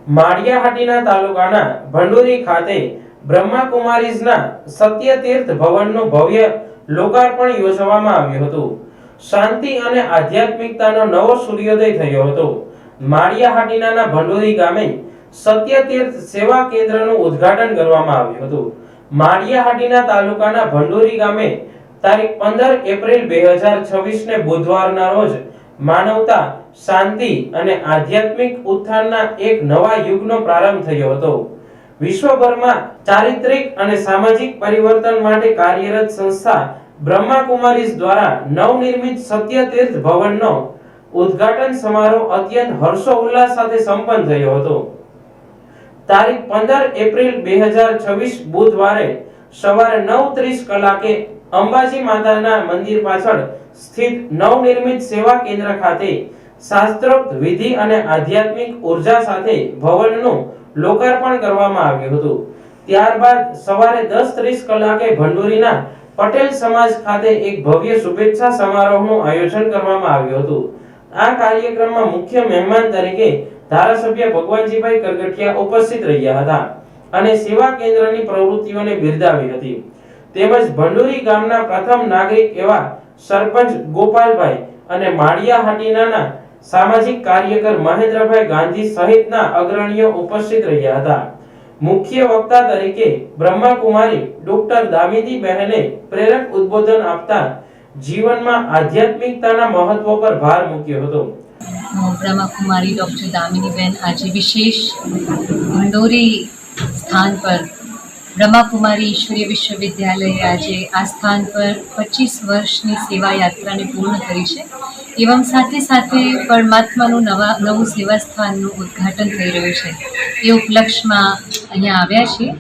માળિયાહાટીના તાલુકાના ભંડોરી ખાતે બ્રહ્માકુમારીઝના સત્યતીર્થ ભવનનું ભવ્ય લોકાર્પણ યોજવામાં આવ્યું હતું। શાંતિ અને આધ્યાત્મિકતાનો નવો સૂર્યોદય થયો હતો। માળિયાહાટીના ભંડોરી ગામે સત્યતીર્થ સેવા કેન્દ્રનું ઉદ્ઘાટન કરવામાં આવ્યું હતું। માળિયાહાટીના તાલુકાના ભંડોરી ગામે તારીખ 15 એપ્રિલ 2026 ને બુધવારના રોજ માનવતા, શાંતિ અને આધ્યાત્મિક ઉત્થાનના એક નવા યુગનો પ્રારંભ થયો હતો। વિશ્વભરમાં ચારિત્રિક અને સામાજિક પરિવર્તન માટે કાર્યરત સંસ્થા બ્રહ્માકુમારીઝ દ્વારા નવનિર્મિત સત્યતીર્થ ભવનનો ઉદ્ઘાટન સમારોહ અત્યંત હર્ષોલ્લાસ સાથે સંપન્ન થયો હતો। તારીખ 15 એપ્રિલ 2026 બુધવારે સવારે 9:30 કલાકે અંબાજી માતાના મંદિર પાછળ સ્થિત નવનિર્મિત સેવા કેન્દ્ર ખાતે શાસ્ત્રોક્ત વિધિ અને આધ્યાત્મિક ઉર્જા સાથે ભવનનું લોકાર્પણ કરવામાં આવ્યું હતું। ત્યારબાદ સવારે 10:30 કલાકે ભંડોરીના પટેલ સમાજ ખાતે એક ભવ્ય શુભેચ્છા સમારોહનું આયોજન કરવામાં આવ્યું હતું। આ કાર્યક્રમમાં મુખ્ય મહેમાન તરીકે ધારાસભ્ય ભગવાનજીભાઈ કરગઠિયા ઉપસ્થિત રહ્યા હતા અને સેવા કેન્દ્રની પ્રવૃત્તિઓને બિરદાવી હતી। તેમજ ભંડોરી ગામના પ્રથમ નાગરિક એવા સરપંચ ગોપાલભાઈ અને માળિયાહાટીના સામાજિક કાર્યકર મહેન્દ્રભાઈ ગાંધી સહિતના અગ્રણીઓ ઉપસ્થિત રહ્યા હતા। મુખ્ય વક્તા તરીકે બ્રહ્માકુમારી ડોક્ટર દામિદી બહેને પ્રેરક ઉદ્બોધન આપતા જીવનમાં આધ્યાત્મિકતાના મહત્વ પર ભાર મૂક્યો હતો। બ્રહ્માકુમારી ડૉક્ટર દામિની બહેન આજે વિશેષ ભંડોરી સ્થાન પર બ્રહ્માકુમારી ઈશ્વરીય વિશ્વવિદ્યાલયે આજે આ સ્થાન પર 25 વર્ષની સેવા યાત્રાને પૂર્ણ કરી છે। એવમ સાથે સાથે પરમાત્માનું નવું સેવા સ્થાનનું ઉદ્ઘાટન થઈ રહ્યું છે। એ ઉપલક્ષમાં અહીંયા આવ્યા છીએ।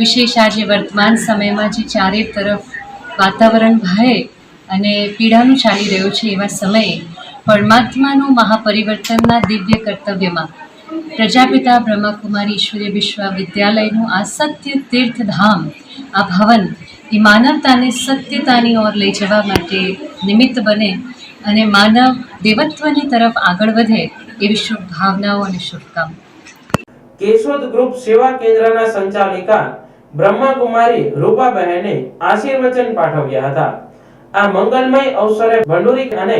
વિશેષ આજે વર્તમાન સમયમાં જે ચારે તરફ વાતાવરણ ભય અને પીડાનું ચાલી રહ્યું છે એવા સમયે પરમાત્માનું મહાપરિવર્તનના દિવ્ય કર્તવ્યમાં પ્રજાપિતા બ્રહ્માકુમારી ઈશ્વરીય વિશ્વવિદ્યાલયનું આ સત્ય તીર્થધામ, આ ભવન એ માનવતાને સત્યતાની ઓર લઈ જવા માટે નિમિત્ત બને અને માનવ દેવત્વની તરફ આગળ વધે એવી શુભ ભાવનાઓ અને શુભકામનાઓ। કેશોદ ગ્રુપ સેવા કેન્દ્રના સંચાલિકા બ્રહ્માકુમારી રૂપાબહેને આશીર્વચન પાઠવ્યા હતા। આ મંગલમય અવસરે ભંડોરી અને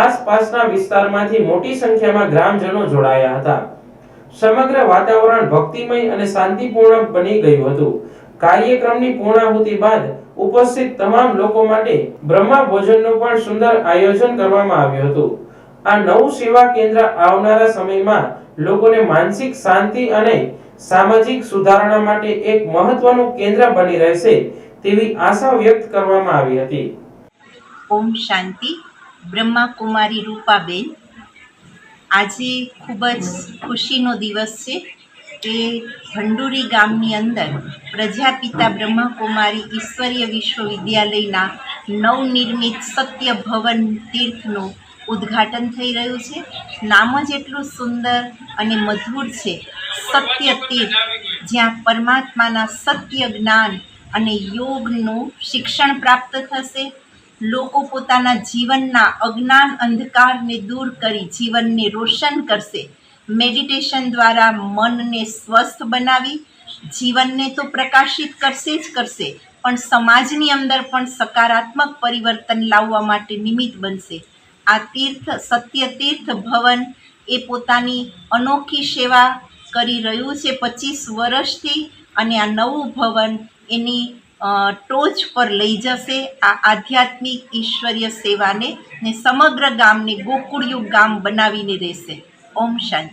આસપાસના વિસ્તારમાંથી મોટી સંખ્યામાં ગ્રામજનો જોડાયા હતા। સમગ્ર વાતાવરણ ભક્તિમય અને શાંતિપૂર્ણ બની ગયું હતું। કાર્યક્રમની પૂર્ણાહુતિ બાદ ઉપસ્થિત તમામ લોકો માટે બ્રહ્મા ભોજનનું પણ સુંદર આયોજન કરવામાં આવ્યું હતું। આ નવું સેવા કેન્દ્ર આવનારા સમયમાં લોકોને માનસિક શાંતિ અને સામાજિક સુધારણા માટે એક મહત્વનું કેન્દ્ર બની રહેશે તેવી આશા વ્યક્ત કરવામાં આવી હતી। ઓમ શાંતિ। બ્રહ્માકુમારી રૂપાબેન, આજે ખૂબ જ ખુશીનો દિવસ છે કે ભંડોરી ગામની અંદર પ્રજાપિતા બ્રહ્માકુમારી ઈશ્વરીય વિશ્વવિદ્યાલયના નવનિર્મિત સત્ય ભવન તીર્થનું ઉદ્ઘાટન થઈ રહ્યું છે। નામ જ એટલું સુંદર અને મધુર છે, સત્ય તીર્થ, જ્યાં પરમાત્માના સત્ય જ્ઞાન અને યોગનું શિક્ષણ પ્રાપ્ત થશે। લોકો પોતાના જીવનના અજ્ઞાન અંધકારને દૂર કરી જીવનને રોશન કરશે। મેડિટેશન દ્વારા મનને સ્વસ્થ બનાવી જીવનને તો પ્રકાશિત કરશે જ કરશે, પણ સમાજની અંદર પણ સકારાત્મક પરિવર્તન લાવવા માટે નિમિત્ત બનશે। આ તીર્થ સત્ય તીર્થ ભવન એ પોતાની અનોખી સેવા કરી રહ્યું છે 25 વર્ષથી, અને આ નવું ભવન એની ટોચ પર લઈ જશે આ આધ્યાત્મિક ઈશ્વરીય સેવાને, ને સમગ્ર ગામને ગોકુળિયું ગામ બનાવીને રહેશે। ઓમ શાંતિ।